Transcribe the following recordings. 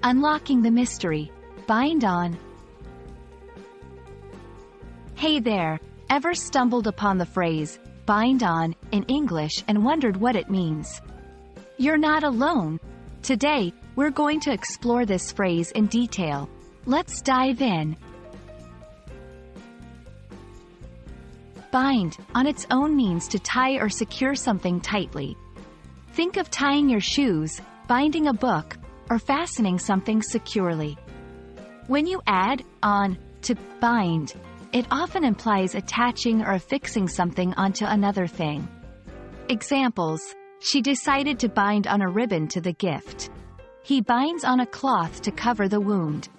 Unlocking the mystery. Bind on. Hey there, ever stumbled upon the phrase, bind on, in English and wondered what it means? You're not alone. Today, we're going to explore this phrase in detail. Let's dive in. Bind, on its own, means to tie or secure something tightly. Think of tying your shoes, binding a book, or fastening something securely. When you add on to bind, it often implies attaching or affixing something onto another thing. Examples: she decided to bind on a ribbon to the gift. He binds on a cloth to cover the wound.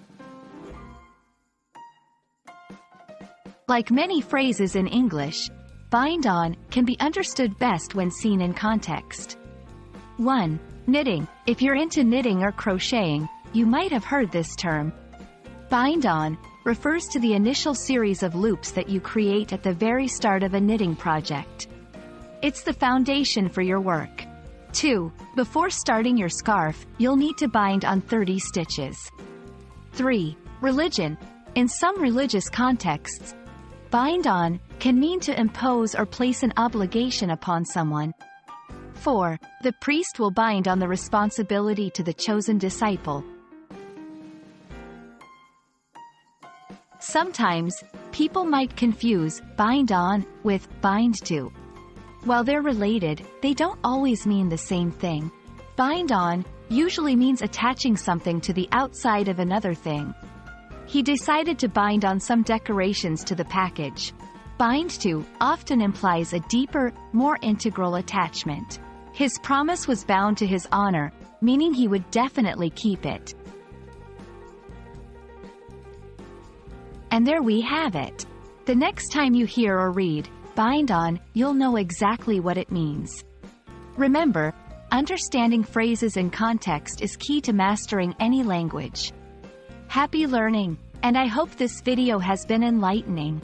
Like many phrases in English, bind on can be understood best when seen in context. 1. Knitting. If you're into knitting or crocheting, you might have heard this term. Bind on refers to the initial series of loops that you create at the very start of a knitting project. It's the foundation for your work. 2. Before starting your scarf, you'll need to bind on 30 stitches. 3. Religion. In some religious contexts, bind on can mean to impose or place an obligation upon someone. 4. The priest will bind on the responsibility to the chosen disciple. Sometimes, people might confuse bind on with bind to. While they're related, they don't always mean the same thing. Bind on usually means attaching something to the outside of another thing. He decided to bind on some decorations to the package. Bind to often implies a deeper, more integral attachment. His promise was bound to his honor, meaning he would definitely keep it. And there we have it. The next time you hear or read bind on, you'll know exactly what it means. Remember, understanding phrases in context is key to mastering any language. Happy learning, and I hope this video has been enlightening.